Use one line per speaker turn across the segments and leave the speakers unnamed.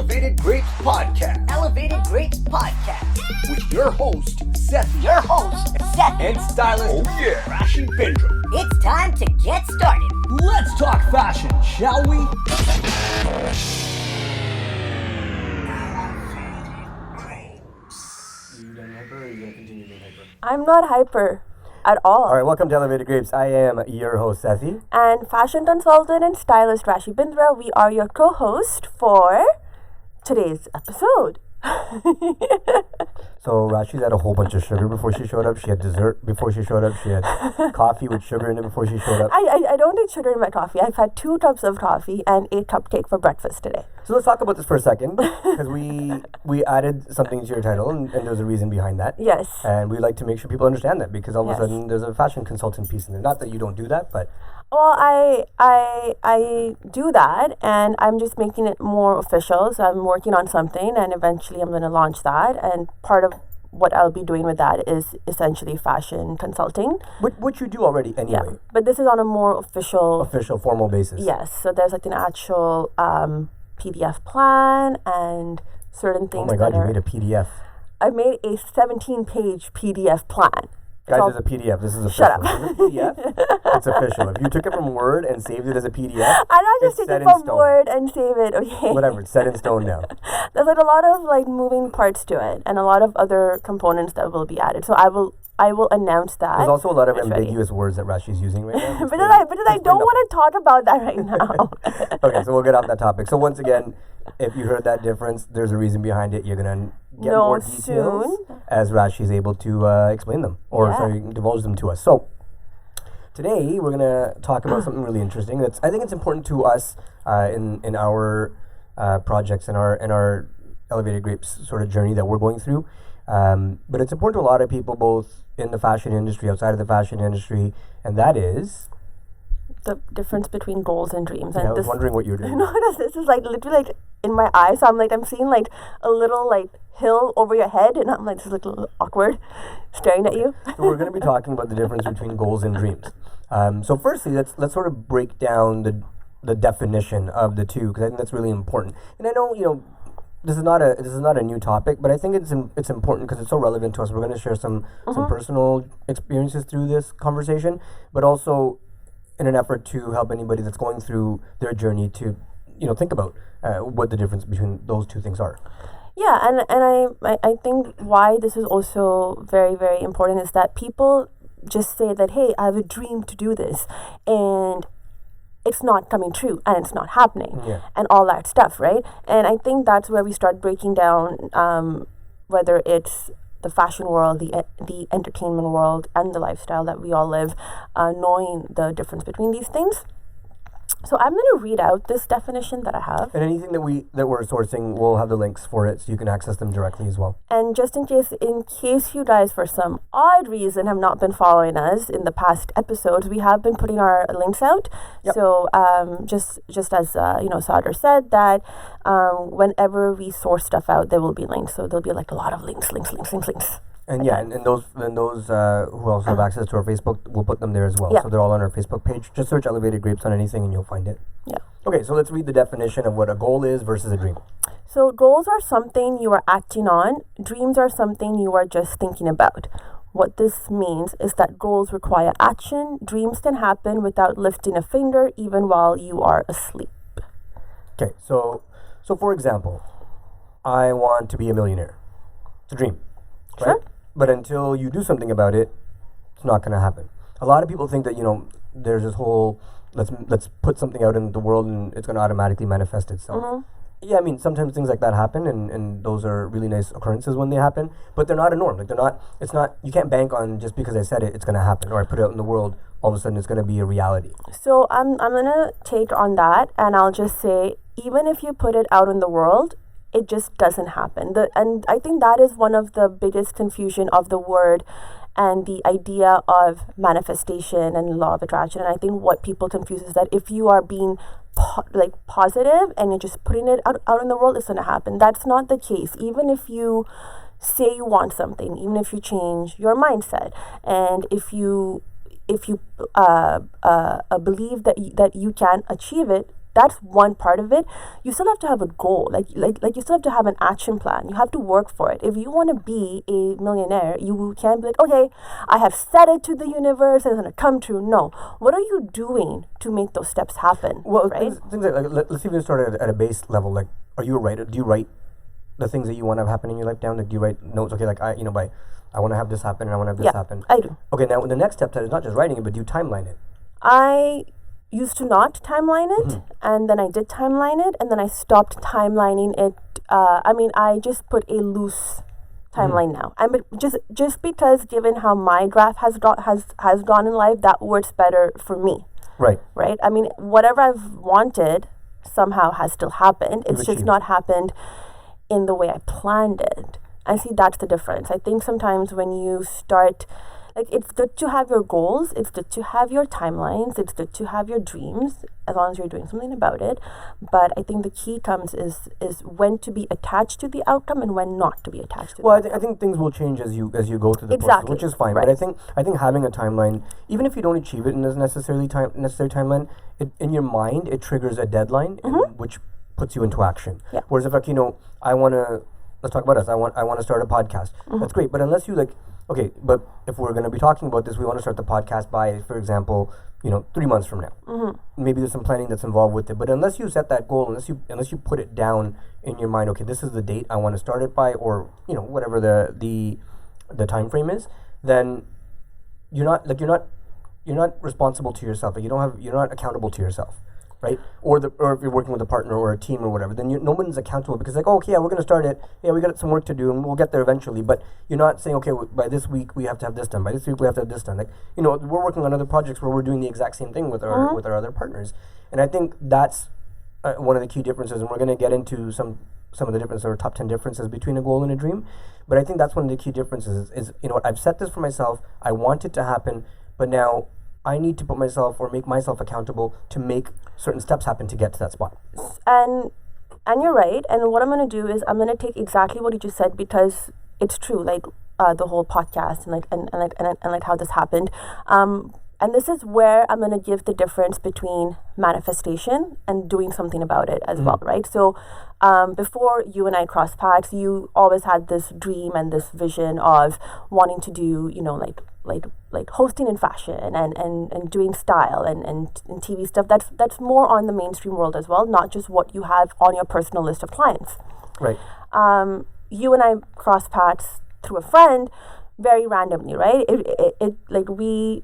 Elevated Grapes Podcast.
Elevated Grapes Podcast.
With your host, Sethi.
Your host, Sethi.
And Stylist Rashi Bindra.
It's time to get started.
Let's talk fashion, shall we? You done hyper, or are you going to continue being hyper?
I'm not hyper at all.
All right, welcome to Elevated Grapes. I am your host, Sethi.
And fashion consultant and stylist Rashi Bindra. We are your co-host for today's episode.
So Rashi's had a whole bunch of sugar before she showed up. She had dessert before she showed up. She had coffee with sugar in it before she showed up.
I don't take sugar in my coffee. I've had 2 cups of coffee and a cupcake for breakfast today.
So let's talk about this for a second, because we added something to your title, and there's a reason behind that.
Yes.
And we like to make sure people understand that, because all of
Yes.
a sudden there's a fashion consultant piece in there. Not that you don't do that, but...
Well, I do that, and I'm just making it more official. So I'm working on something, and eventually I'm going to launch that. And part of what I'll be doing with that is essentially fashion consulting.
Which you do already anyway.
Yeah, but this is on a more official,
formal basis.
Yes, so there's like an actual PDF plan and certain things.
Oh my God,
that
you made a PDF.
I made a 17-page PDF plan.
Guys, there's a PDF. This is official.
Shut up.
This is a PDF. It's official. If you took it from Word and saved it as a PDF,
I'm not just
it's
take
set
it
in
from
stone.
Word and save it, okay?
Whatever, it's set in stone now.
There's like a lot of like moving parts to it and a lot of other components that will be added. So I will announce that.
There's also a lot of
when it's ready.
ambiguous words that Rashi's using right now.
but I don't want to talk about that right now.
Okay, so we'll get off that topic. So once again, if you heard that difference, there's a reason behind it. You're going to get
No,
more details
soon.
as Rashi's able to explain them, or divulge them to us. So today we're going to talk about something really interesting. I think it's important to us in our projects, in our Elevated Grapes sort of journey that we're going through. But it's important to a lot of people, both in the fashion industry, outside of the fashion industry, and that is...
The difference between goals and dreams.
Yeah,
And
I was wondering what you were doing.
No, this is like literally like in my eyes. So I'm seeing like a little like hill over your head, and I'm like, this is like a little awkward staring at you.
So we're going to be talking about the difference between goals and dreams. So firstly, let's sort of break down the definition of the two, because I think that's really important. And I know, this is not a new topic, but I think it's important because it's so relevant to us. We're going to share some personal experiences through this conversation, but also in an effort to help anybody that's going through their journey to, think about what the difference between those two things are.
Yeah, and I think why this is also very, very important is that people just say that, hey, I have a dream to do this, and it's not coming true and it's not happening, and all that stuff, right? And I think that's where we start breaking down whether it's the fashion world, the entertainment world, and the lifestyle that we all live, knowing the difference between these things. So I'm going to read out this definition that I have.
And anything that we're sourcing, we'll have the links for it so you can access them directly as well.
And just in case you guys for some odd reason have not been following us in the past episodes, we have been putting our links out. Yep. So just as Sadr said, that whenever we source stuff out, there will be links. So there'll be like a lot of links.
And and those who also have access to our Facebook, we'll put them there as well.
Yeah.
So they're all on our Facebook page. Just search Elevated Grapes on anything and you'll find it.
Yeah.
Okay, so let's read the definition of what a goal is versus a dream.
So goals are something you are acting on. Dreams are something you are just thinking about. What this means is that goals require action. Dreams can happen without lifting a finger, even while you are asleep.
Okay, so for example, I want to be a millionaire. It's a dream, right?
Sure.
But until you do something about it, it's not going to happen. A lot of people think that, there's this whole, let's put something out in the world and it's going to automatically manifest itself.
Mm-hmm.
Yeah, I mean, sometimes things like that happen, and those are really nice occurrences when they happen, but they're not a norm. You can't bank on just because I said it's going to happen, or I put it out in the world, all of a sudden it's going to be a reality.
So I'm going to take on that, and I'll just say, even if you put it out in the world, it just doesn't happen. And I think that is one of the biggest confusion of the word and the idea of manifestation and law of attraction. And I think what people confuse is that if you are being positive and you're just putting it out in the world, it's going to happen. That's not the case. Even if you say you want something, even if you change your mindset, and if you believe that you can achieve it, that's one part of it. You still have to have a goal. Like you still have to have an action plan. You have to work for it. If you want to be a millionaire, you can't be like, okay, I have said it to the universe and it's going to come true. No. What are you doing to make those steps happen?
Well,
right?
things like let's even start at a base level. Like, are you a writer? Do you write the things that you want to have happen in your life down? Like, do you write notes? Okay, like I want to have this happen and I want to have this happen.
I do.
Okay, now the next step is not just writing it, but do you timeline it?
I used to not timeline it, and then I did timeline it, and then I stopped timelining it. I just put a loose timeline now. Just because, given how my draft has gone in life, that works better for me.
Right.
Right. I mean, whatever I've wanted somehow has still happened. It's just not happened in the way I planned it. I see that's the difference. I think sometimes when you start, like, it's good to have your goals, it's good to have your timelines, it's good to have your dreams, as long as you're doing something about it. But I think the key comes is when to be attached to the outcome and when not to be attached to the outcome.
I think things will change as you go through the process,
Exactly.
which is fine.
Right.
But I think having a timeline, even if you don't achieve it in this necessary timeline, in your mind it triggers a deadline, which puts you into action.
Yeah.
Whereas if, like, I want to, let's talk about us. I want to start a podcast. That's great. But unless you, like, okay, but if we're going to be talking about this, we want to start the podcast by, for example, 3 months from now. Maybe there's some planning that's involved with it. But unless you set that goal, unless you put it down in your mind, okay, this is the date I want to start it by, or whatever the time frame is, then you're not responsible to yourself. Like, you're not accountable to yourself. Right? Or if you're working with a partner or a team or whatever, then no one's accountable, because, like, okay, yeah, we're going to start it. Yeah, we got some work to do and we'll get there eventually. But you're not saying, okay, by this week we have to have this done. By this week we have to have this done. Like, we're working on other projects where we're doing the exact same thing with our other partners. And I think that's one of the key differences. And we're going to get into some of the differences, or top 10 differences between a goal and a dream. But I think that's one of the key differences is I've set this for myself. I want it to happen, but now I need to put myself or make myself accountable to make certain steps happen to get to that spot.
And you're right. And what I'm going to do is I'm going to take exactly what you just said, because it's true. Like, the whole podcast and like how this happened. And this is where I'm going to give the difference between manifestation and doing something about it as well, right? So before you and I crossed paths, you always had this dream and this vision of wanting to do, like hosting in fashion and doing style and TV stuff. That's more on the mainstream world as well, not just what you have on your personal list of clients.
Right.
You and I crossed paths through a friend very randomly, right? We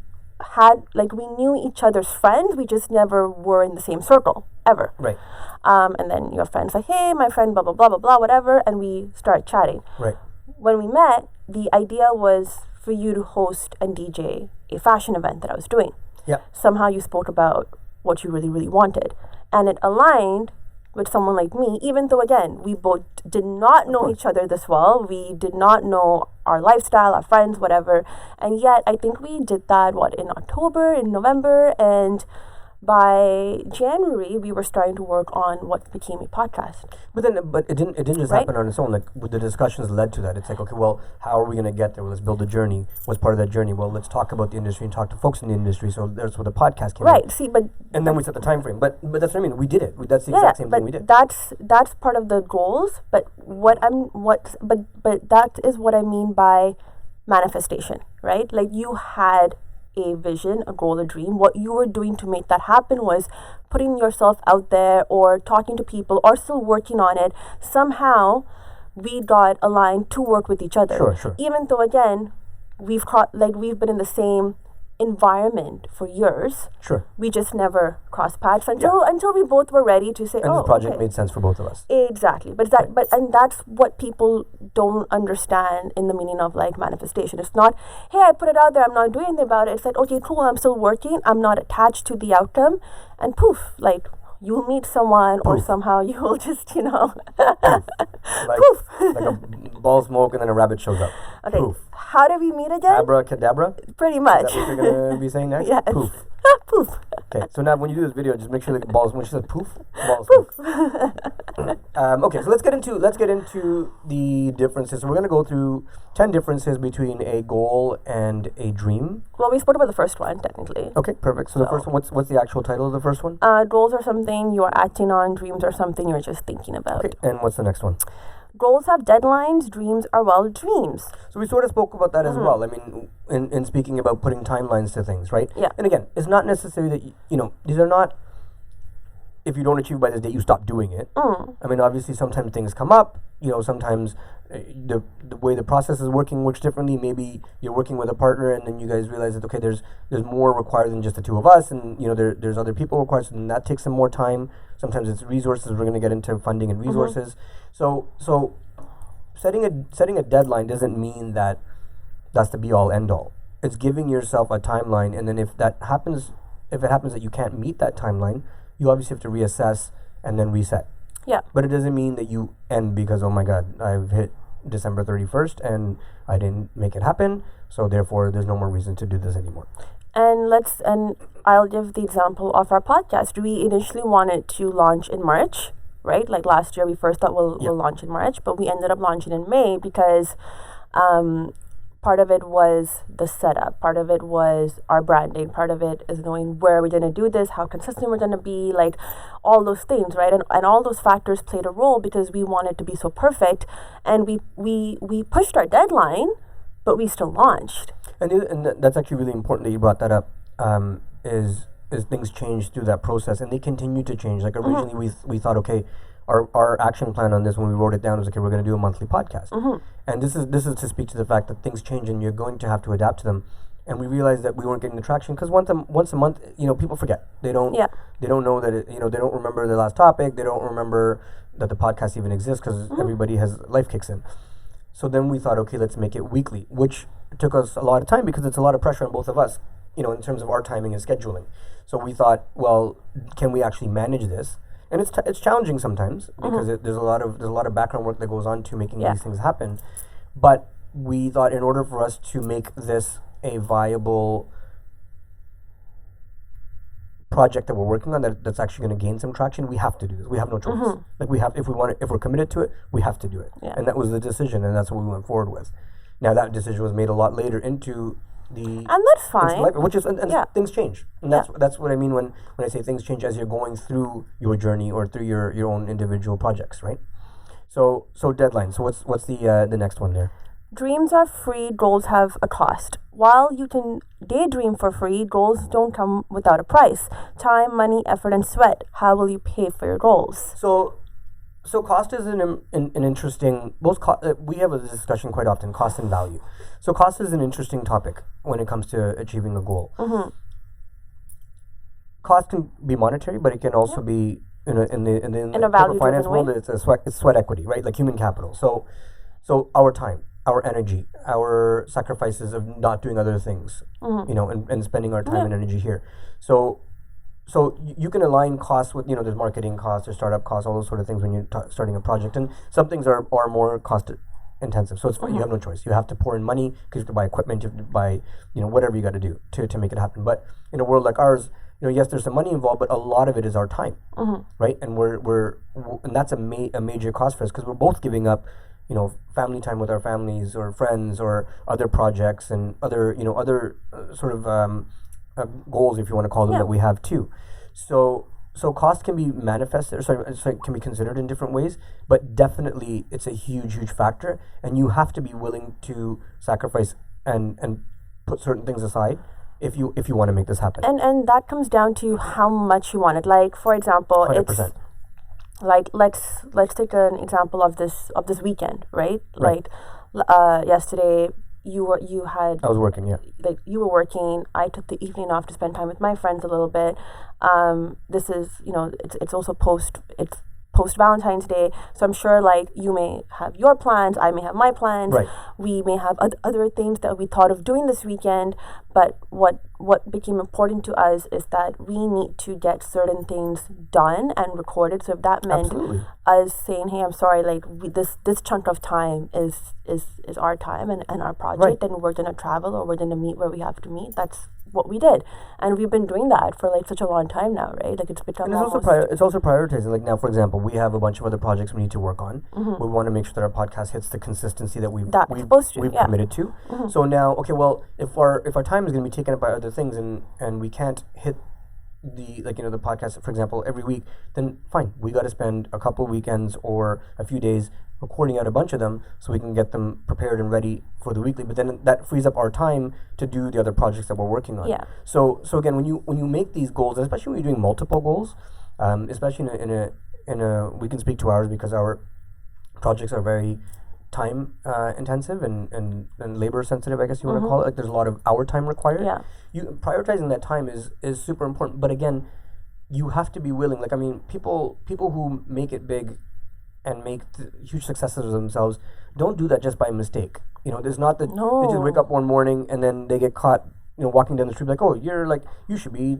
knew each other's friends, we just never were in the same circle ever.
Right.
And then your friend's like, hey, my friend, blah blah blah blah blah, whatever, and we start chatting.
Right.
When we met, the idea was for you to host and DJ a fashion event that I was doing.
Yeah.
Somehow you spoke about what you really, really wanted, and it aligned with someone like me, even though, again, we both did not know each other this well. We did not know our lifestyle, our friends, whatever. And yet, I think we did that, in October, in November, and by January, we were starting to work on what became a podcast.
But it didn't just happen on its own. Like, the discussions led to that. It's like, okay, well, how are we going to get there? Well, let's build a journey. What's part of that journey? Well, let's talk about the industry and talk to folks in the industry. So that's where the podcast came.
Right.
in.
See, but
and then we set the time frame. But that's what I mean. We did it. That's the exact same thing we did.
That's part of the goals. But that is what I mean by manifestation, right? Like, you had a vision, a goal, a dream. What you were doing to make that happen was putting yourself out there, or talking to people, or still working on it. Somehow we got aligned to work with each other.
Sure.
Even though, again, we've been in the same environment for years.
Sure.
We just never crossed paths until we both were ready to say,
and this project made sense for both of us.
Exactly. But that's what people don't understand in the meaning of, like, manifestation. It's not, hey, I put it out there, I'm not doing anything about it. It's like, okay, cool, I'm still working, I'm not attached to the outcome, and poof, like, you'll meet someone, or somehow you will just,
Like
poof.
like a ball of smoke and then a rabbit shows up.
Okay.
Poof.
How do we meet again?
Abracadabra?
Pretty much.
Is that what you're going to be saying next?
Yes.
Poof.
Poof.
Okay, so now when you do this video, just make sure the balls, when she says poof, balls move. Okay, so let's get into the differences. So we're going to go through 10 differences between a goal and a dream.
Well, we spoke about the first one, technically.
Okay, perfect. So the first one, what's the actual title of the first one?
Goals are something you are acting on. Dreams are something you're just thinking about.
Okay, and what's the next one?
Goals have deadlines. Dreams are, well, dreams.
So we sort of spoke about that as well. I mean, in speaking about putting timelines to things, right?
Yeah.
And again, it's not necessarily that, these are not, if you don't achieve by this date, you stop doing it. I mean, obviously, sometimes things come up. Sometimes the way the process is working works differently. Maybe you're working with a partner, and then you guys realize that, okay, there's more required than just the two of us, and there's other people required, so then that takes some more time. Sometimes it's resources. We're going to get into funding and resources. So setting a deadline doesn't mean that that's the be all end all. It's giving yourself a timeline, and then if it happens that you can't meet that timeline, you obviously have to reassess and then reset.
Yeah.
But it doesn't mean that you end because, oh my God, I've hit December 31st and I didn't make it happen, so therefore there's no more reason to do this anymore.
And I'll give the example of our podcast. We initially wanted to launch in March, right? Like last year, we first thought we'll launch in March, but we ended up launching in May because part of it was the setup, part of it was our branding, part of it is knowing where we're going to do this, how consistent we're going to be, like all those things, right? And all those factors played a role because we wanted to be so perfect, and we pushed our deadline, but we still launched. And
that's actually really important that you brought that up. Is things change through that process, and they continue to change. Like originally, we thought, okay, our action plan on this when we wrote it down was, okay, we're going to do a monthly podcast, and this is to speak to the fact that things change and you're going to have to adapt to them. And we realized that we weren't getting the traction because once a month, people forget. They don't know that they don't remember the last topic. They don't remember that the podcast even exists because everybody has life kicks in. So then we thought, okay, let's make it weekly, which took us a lot of time because it's a lot of pressure on both of us, in terms of our timing and scheduling. So we thought, well, can we actually manage this? And it's challenging sometimes because there's a lot of background work that goes on to making these things happen. But we thought in order for us to make this a viable project that we're working on that's actually going to gain some traction, we have to do this. We have no choice. Like if we're committed to it, we have to do it.
Yeah.
And that was the decision, and that's what we went forward with. Now that decision was made a lot later into and
that's fine.
Which is things change, and that's what I mean when I say things change as you're going through your journey or through your own individual projects, right? So deadline. So what's the next one there?
Dreams are free. Goals have a cost. While you can daydream for free, goals don't come without a price. Time, money, effort, and sweat. How will you pay for your goals?
So cost is an interesting. We have a discussion quite often. Cost and value. So cost is an interesting topic when it comes to achieving a goal. Cost can be monetary, but it can also be in the corporate finance world. It's sweat equity, right? Like human capital. So our time, our energy, our sacrifices of not doing other things, and spending our time and energy here. So you can align costs with, there's marketing costs, there's startup costs, all those sort of things when you're starting a project. And some things are more cost intensive. So it's fine. You have no choice. You have to pour in money because you have to buy equipment, you have to buy, whatever you got to do to make it happen. But in a world like ours, yes, there's some money involved, but a lot of it is our time, right? And and that's a major cost for us because we're both giving up, family time with our families or friends or other projects and other sort of goals, if you want to call them, that we have too. So cost can be manifested, can be considered in different ways, but definitely it's a huge factor, and you have to be willing to sacrifice and put certain things aside if you want to make this happen.
And that comes down to how much you want it. Like, for example,
100%.
It's like let's take an example of this weekend, right? Like yesterday I was working, like you were working. I took the evening off to spend time with my friends a little bit. This is, it's also post Valentine's Day, so I'm sure like you may have your plans, I may have my plans,
right.
We may have other things that we thought of doing this weekend, but what became important to us is that we need to get certain things done and recorded. So if that meant us saying, hey, I'm sorry, like this chunk of time is our time and our project, and we're going to travel or we're going to meet where we have to meet, that's what we did. And we've been doing that for like such a long time now, right? Like it's become
And it's also prioritizing. Like now, for example, we have a bunch of other projects we need to work on. We want to make sure that our podcast hits the consistency that we've committed to. So now, okay, well, if our time is going to be taken up by other things and we can't hit the the podcast, for example, every week, then fine, we got to spend a couple of weekends or a few days recording out a bunch of them so we can get them prepared and ready for the weekly. But then that frees up our time to do the other projects that we're working on.
Yeah.
So again, when you make these goals, and especially when you're doing multiple goals, especially in a we can speak 2 hours because our projects are very time intensive and labor sensitive, I guess you want to call it. Like there's a lot of hour time required.
Yeah.
You prioritizing that time is super important. But again, you have to be willing. Like I mean, people who make it big and make huge successes of themselves don't do that just by mistake. There's not that they just wake up one morning and then they get caught walking down the street like, oh, you should be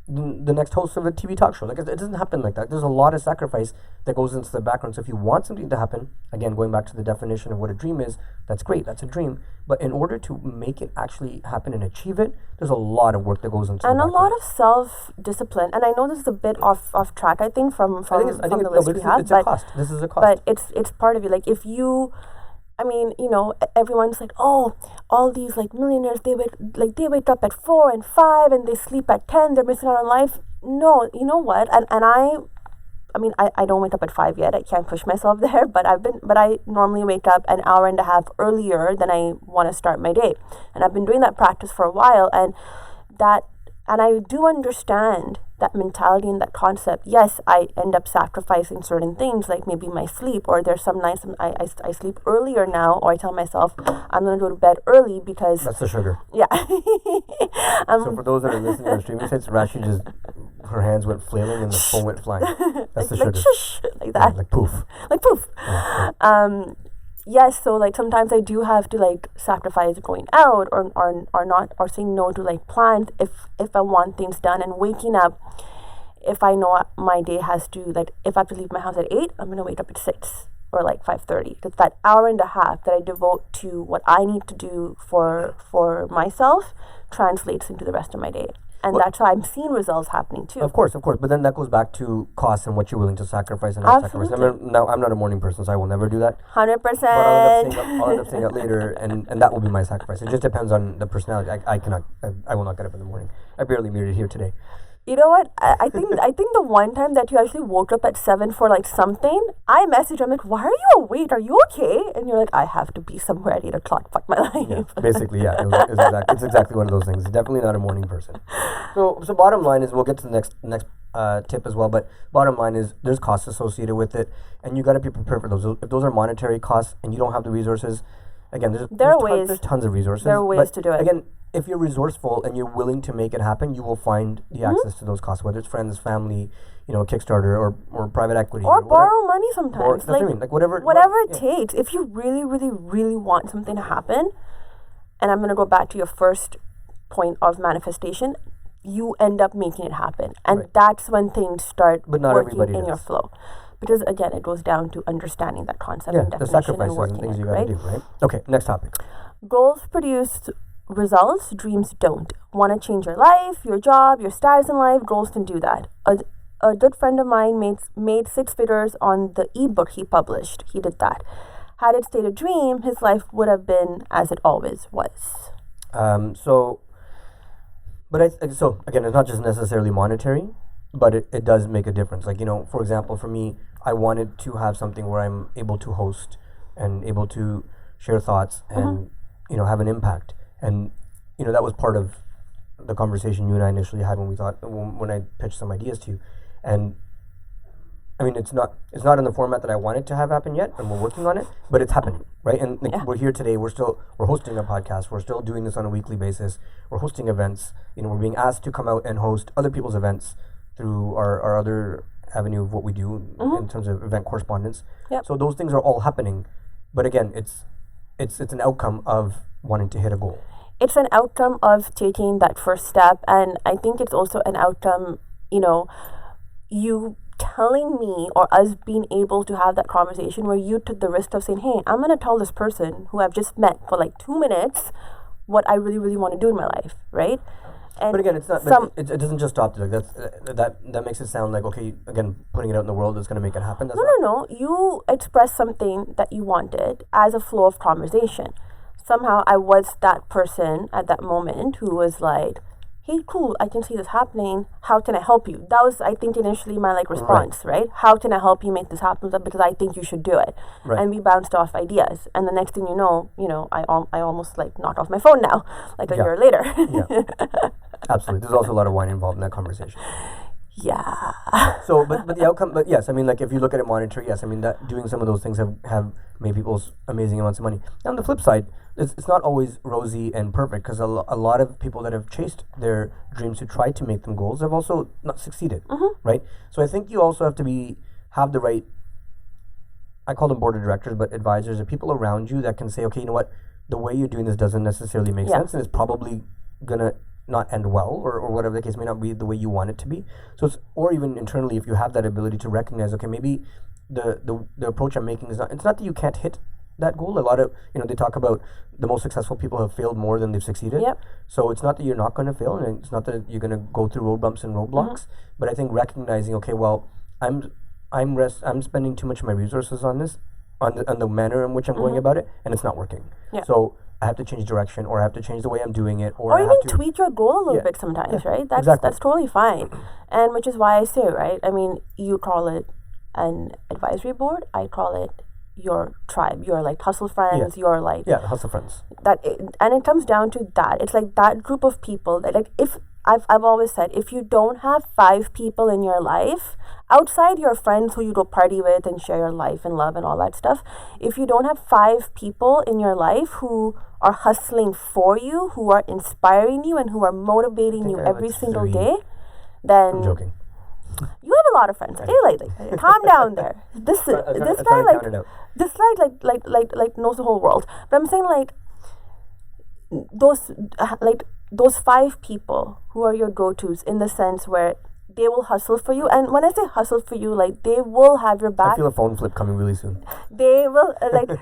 the next host of a TV talk show. Like it doesn't happen like that. There's a lot of sacrifice that goes into the background. So if you want something to happen, again, going back to the definition of what a dream is, that's great, that's a dream. But in order to make it actually happen and achieve it, there's a lot of work that goes into it.
And a lot of self-discipline. And I know this is a bit off track, I think, from the list we have.
It's a cost. This is a cost.
But it's part of you. Like if you... I mean, everyone's like, oh, all these like millionaires, they wake up at 4 and 5 and they sleep at 10, they're missing out on life. No, you know what? And I don't wake up at 5 yet. I can't push myself there, but I normally wake up an hour and a half earlier than I want to start my day. And I've been doing that practice for a while, and I do understand that mentality and that concept. Yes, I end up sacrificing certain things, like maybe my sleep, or there's some nights I sleep earlier now, or I tell myself I'm going to go to bed early because...
That's the sugar.
Yeah.
So for those that are listening on streaming sites, Rashi just, her hands went flailing and the phone went flying. That's the sugar.
Like shush, like that.
Yeah, like poof.
Like poof.
Yeah.
Yes, so like sometimes I do have to like sacrifice going out or not, or saying no to like plans if I want things done, and waking up. If I know my day has to, like, if I have to leave my house at 8, I'm gonna wake up at 6 or like 5:30. Because that hour and a half that I devote to what I need to do for myself translates into the rest of my day. And that's why I'm seeing results happening too.
Of course. But then that goes back to costs and what you're willing to sacrifice and not sacrifice. I'm not a morning person, so I will never do that.
100%.
But I'll end up staying up later, and that will be my sacrifice. It just depends on the personality. I will not get up in the morning. I barely made it here today.
You know what? I think the one time that you actually woke up at 7 for like something, I messaged you. I'm like, why are you awake? Are you okay? And you're like, I have to be somewhere at 8 o'clock. Fuck my life.
Yeah, basically, yeah. It's exactly one of those things. Definitely not a morning person. So bottom line is, we'll get to the next tip as well. But bottom line is, there's costs associated with it, and you got to be prepared for those. If those are monetary costs and you don't have the resources, again, there's tons of resources.
There are ways to do it.
Again, if you're resourceful and you're willing to make it happen, you will find the access to those costs, whether it's friends, family, Kickstarter or private equity.
Or borrow money sometimes.
Whatever
it takes. If you really, really, really want something to happen, and I'm going to go back to your first point of manifestation, you end up making it happen. And that's when things start working in your flow. Because again, it goes down to understanding that concept and definition,
the sacrifices
and working
and things
it,
you gotta do, right? Okay, next topic.
Goals produce results, dreams don't. Want to change your life, your job, your status in life, goals can do that. A good friend of mine made 6 figures on the ebook he published. He did that. Had it stayed a dream, his life would have been as it always was.
So again, it's not just necessarily monetary, but it does make a difference. Like, for example, for me, I wanted to have something where I'm able to host and able to share thoughts and, have an impact. And, that was part of the conversation you and I initially had when I pitched some ideas to you. And I mean, it's not in the format that I wanted to have happen yet, and we're working on it, but it's happening, right? And we're here today. We're hosting a podcast. We're still doing this on a weekly basis. We're hosting events. We're being asked to come out and host other people's events through our other avenue of what we do in terms of event correspondence. Yep. So those things are all happening, but again, it's an outcome of wanting to hit a goal.
It's an outcome of taking that first step, and I think it's also an outcome, you telling me or us being able to have that conversation where you took the risk of saying, hey, I'm going to tell this person who I've just met for like 2 minutes what I really, really want to do in my life, right? And
But again, it's not.
some
But it doesn't just stop there. Like that makes it sound like, okay, again, putting it out in the world is going to make it happen. That's
no. You expressed something that you wanted as a flow of conversation. Somehow I was that person at that moment who was like, hey, cool, I can see this happening. How can I help you? That was, I think, initially my response, right? How can I help you make this happen? Because I think you should do it.
Right.
And we bounced off ideas. And the next thing you know, I almost knocked off my phone now, a year later.
Yeah. Absolutely. There's also a lot of wine involved in that conversation.
Yeah.
So, but the outcome, but yes, I mean, if you look at it monetary, yes, I mean, that doing some of those things have made people amazing amounts of money. Now, on the flip side, it's not always rosy and perfect, because a lot of people that have chased their dreams, who tried to make them goals, have also not succeeded, right? So I think you also have to have the right, I call them board of directors, but advisors, or people around you that can say, okay, you know what, the way you're doing this doesn't necessarily make sense, and it's probably gonna not end well, or whatever the case may not be the way you want it to be. So or even internally, if you have that ability to recognize, okay, maybe the approach I'm making is not, it's not that you can't hit that goal. A lot of, they talk about the most successful people have failed more than they've succeeded.
Yep.
So it's not that you're not going to fail, and it's not that you're going to go through road bumps and roadblocks, but I think recognizing, okay, well, I'm spending too much of my resources on this, on the manner in which I'm going about it, and it's not working.
Yeah.
So I have to change direction, or I have to change the way I'm doing it,
or
I
even
have to
tweak your goal a little
Yeah.
bit sometimes,
Yeah.
right? That's
Exactly.
that's totally fine. And which is why I say, right? I mean, you call it an advisory board, I call it your tribe, your hustle friends, your
hustle friends.
and it comes down to that. It's that group of people that if I've always said, if you don't have 5 people in your life outside your friends who you go party with and share your life and love and all that stuff, if you don't have 5 people in your life who are hustling for you, who are inspiring you, and who are motivating you every single
3.
day, then
I'm joking.
you have a lot of friends. Calm down there. This guy knows the whole world. But I'm saying those 5 people who are your go-tos, in the sense where they will hustle for you. And when I say hustle for you, they will have your back.
I feel a phone flip coming really soon.
They will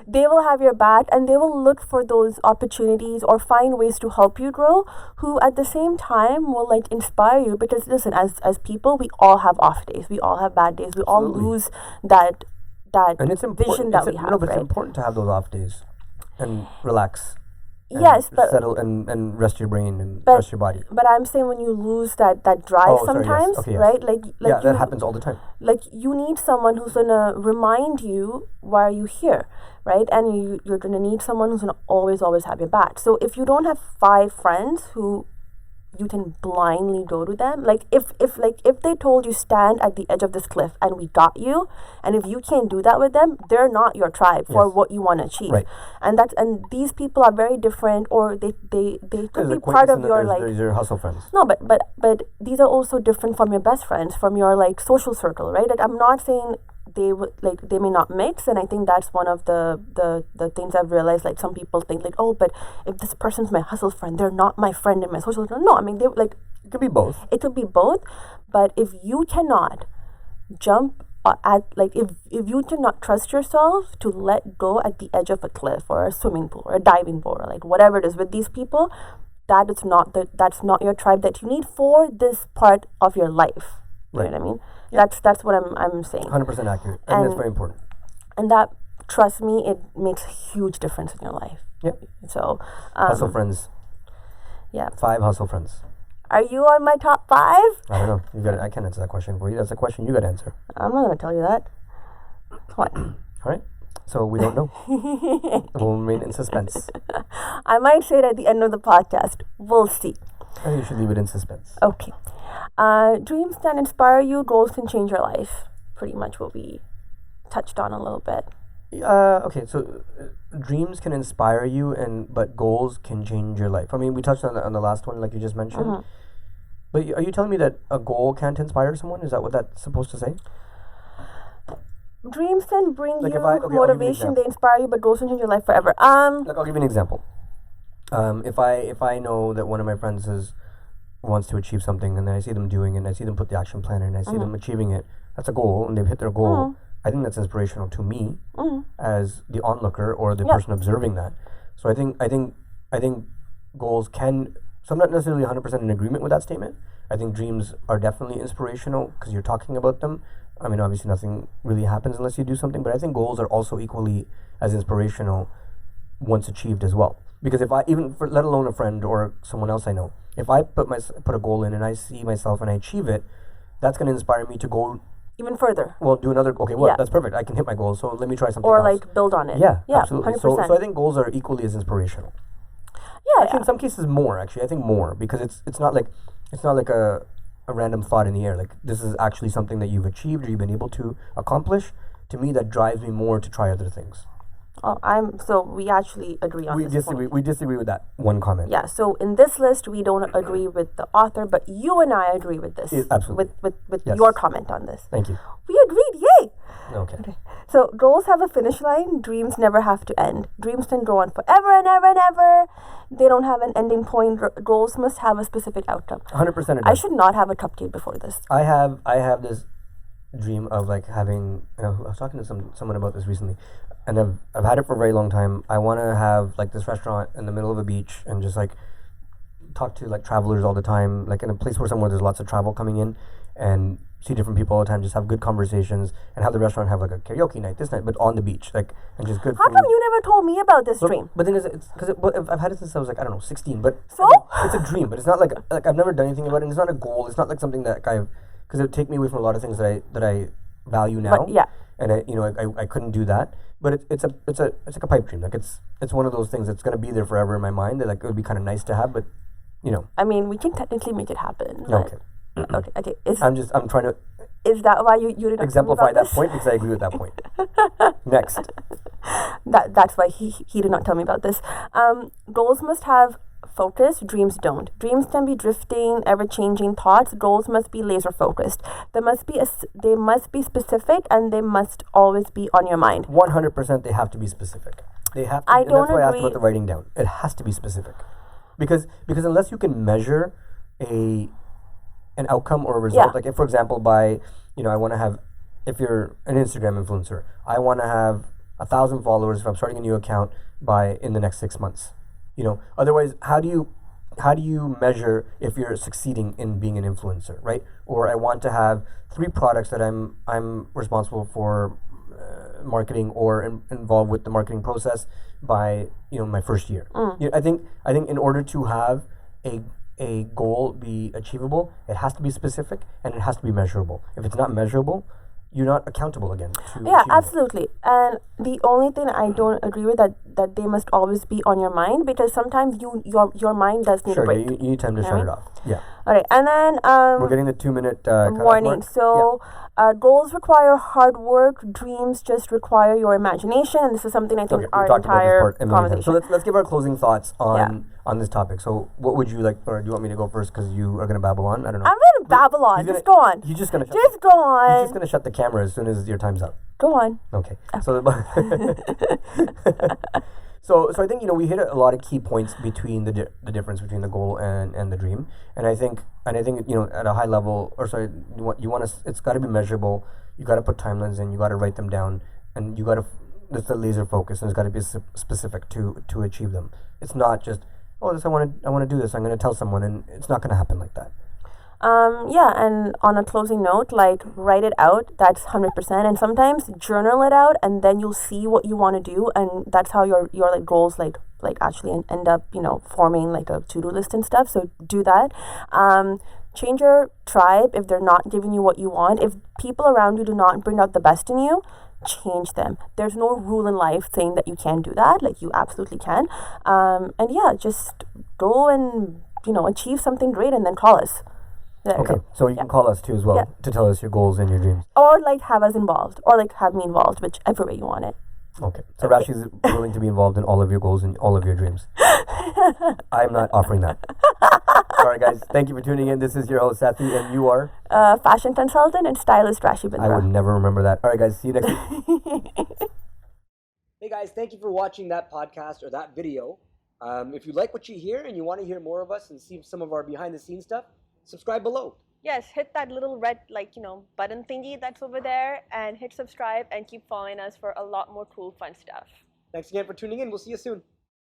they will have your back, and they will look for those opportunities or find ways to help you grow, who at the same time will inspire you. Because listen, as people, we all have off days, we all have bad days, we all lose that
And it's
vision
important.
that we have.
No, but
right?
it's important to have those off days and relax. And
Yes, but
settle and rest your brain and rest your body.
But I'm saying, when you lose that drive
Oh, sorry, yes.
sometimes,
Okay, yes.
right?
Yeah, that happens all the time.
You need someone who's gonna remind you why are you here, right? And you're gonna need someone who's gonna always have your back. So if you don't have 5 friends who you can blindly go to them, if they told you, stand at the edge of this cliff and we got you, and if you can't do that with them, they're not your tribe for what you want to achieve.
Right.
And these people are very different, or they could be part of your
There's your hustle friends.
No, but these are also different from your best friends, from your social circle, right? I'm not saying they would they may not mix, and I think that's one of the things I've realized. Some people think oh, but if this person's my hustle friend, they're not my friend in my social circle. No, I mean, they
It could be both.
It could be both, but if you cannot jump if you cannot trust yourself to let go at the edge of a cliff or a swimming pool or a diving board, or whatever it is with these people, that's not your tribe that you need for this part of your life. You know what I mean? Yeah. That's what I'm saying.
100% accurate, and that's very important.
And that, trust me, it makes a huge difference in your life.
Yep.
So
hustle friends.
Yeah.
5 hustle friends.
Are you on my top 5?
I don't know. I can't answer that question for you. That's a question you got to answer.
I'm not going to tell you that. What?
All right. So we don't know. We'll remain in suspense.
I might say it at the end of the podcast. We'll see.
I think you should leave it in suspense.
Okay. Dreams can inspire you. Goals can change your life. Pretty much what we touched on a little bit.
Okay, so dreams can inspire you, but goals can change your life. I mean, we touched on the last one, like you just mentioned. But are you telling me that a goal can't inspire someone? Is that what that's supposed to say?
Dreams can bring you
I'll
motivation. They inspire you, but goals can change your life forever.
I'll give you an example. If I know that one of my friends wants to achieve something, and then I see them doing it, and I see them put the action plan in, and I see them achieving it, that's a goal, and they've hit their goal. I think that's inspirational to me as the onlooker or the person observing that. So I think goals can So I'm not necessarily 100% in agreement with that statement. I think dreams are definitely inspirational because you're talking about them. I mean, obviously nothing really happens unless you do something, but I think goals are also equally as inspirational once achieved as well. Because if I, let alone a friend or someone else I know, if I put a goal in and I see myself and I achieve it, that's going to inspire me to go
even further.
Well, do another. Okay, well,
Yeah.
that's perfect. I can hit my goal, so let me try something
Or
else.
like build on it.
Yeah,
Yeah,
absolutely.
100%.
So I think goals are equally as inspirational.
Yeah,
Actually, in some cases more. Actually, I think more because it's not like a random thought in the air. Like this is actually something that you've achieved or you've been able to accomplish. To me, that drives me more to try other things.
Oh, so we actually agree on this point.
We disagree with that one comment.
Yeah, so in this list, we don't agree with the author, but you and I agree with this.
Absolutely.
With
Yes.
your comment on this.
Thank you.
We agreed, yay!
Okay.
So goals have a finish line. Dreams never have to end. Dreams can go on forever and ever and ever. They don't have an ending point. Goals must have a specific outcome.
100%.
I should not have a cupcake before this.
I have this dream of like having. I was talking to someone about this recently, and I've had it for a very long time. I want to have like this restaurant in the middle of a beach and just like talk to like travelers all the time, like in a place where somewhere there's lots of travel coming in, and see different people all the time. Just have good conversations and have the restaurant have like a karaoke night this night, but on the beach, like and just good.
How come you never told me about this dream?
But then it's because I've had it since I was like 16. But
so
it's a dream, but it's not like I've never done anything about it. And it's not a goal. It's not like something that because it would take me away from a lot of things that I value now.
But, yeah.
And I couldn't do that. But it's like a pipe dream. Like it's one of those things that's gonna be there forever in my mind. That like it would be kind of nice to have, but
I mean, we can technically make it happen.
Okay.
Okay.
I'm trying to.
Is that why you didn't
exemplify that
this?
point because I agree with that point. Next.
That's why he did not tell me about this. Goals must have focus. Dreams don't. Dreams can be drifting, ever-changing thoughts. Goals must be laser focused. They must be specific, and they must always be on your mind.
100%, they have to be specific. They have to.
I
and
don't
that's why I asked
agree.
about the writing down. It has to be specific, because unless you can measure an outcome or a result,
Yeah.
like if, for example, by I want to have, if you're an Instagram influencer, I want to have 1,000 followers if I'm starting a new account in the next 6 months. Otherwise, how do you measure if you're succeeding in being an influencer, right? Or I want to have 3 products that I'm responsible for marketing or involved with the marketing process by my first year. I think in order to have a goal be achievable, it has to be specific and it has to be measurable. If it's not measurable, you're not accountable again.
Absolutely. And the only thing I don't agree with that they must always be on your mind, because sometimes your mind does need a break.
You need time to shut it off. Yeah.
All right, and then
we're getting the 2-minute
warning. So goals require hard work. Dreams just require your imagination, and this is something I think our entire conversation.
So let's give our closing thoughts on this topic. So what would you like, or do you want me to go first because you are going to babble on? I don't know.
I'm going to babble on. Just go on.
You're just going to
go on.
You're just going to shut the camera as soon as your time's up.
Go on.
Okay. So so I think we hit a lot of key points between the difference between the goal and the dream, and I think at a high level, it's got to be measurable. You got to put timelines in. You got to write them down, and you got to. That's the laser focus, and it's got to be specific to achieve them. It's not just I want to do this. I'm going to tell someone, and it's not going to happen like that.
And on a closing note, like write it out. That's 100%. And sometimes journal it out, and then you'll see what you want to do, and that's how your like goals like actually end up forming like a to-do list and stuff. So do that. Change your tribe if they're not giving you what you want. If people around you do not bring out the best in you, change them. There's no rule in life saying that you can't do that. Like you absolutely can. Just go and achieve something great, and then call us.
Okay, so you can call us too as well to tell us your goals and your dreams.
Or like have us involved, or like have me involved, whichever way you want it.
Okay, so Rashi's willing to be involved in all of your goals and all of your dreams. I'm not offering that. All right, guys, thank you for tuning in. This is your host Sethi, and you are
fashion consultant and stylist Rashi Bindra.
I would never remember that. All right, guys, see you next week.
Hey guys, thank you for watching that podcast or that video. If you like what you hear and you want to hear more of us and see some of our behind the scenes stuff, subscribe below.
Yes, hit that little red button thingy that's over there, and hit subscribe, and keep following us for a lot more cool fun stuff.
Thanks again for tuning in. We'll see you soon.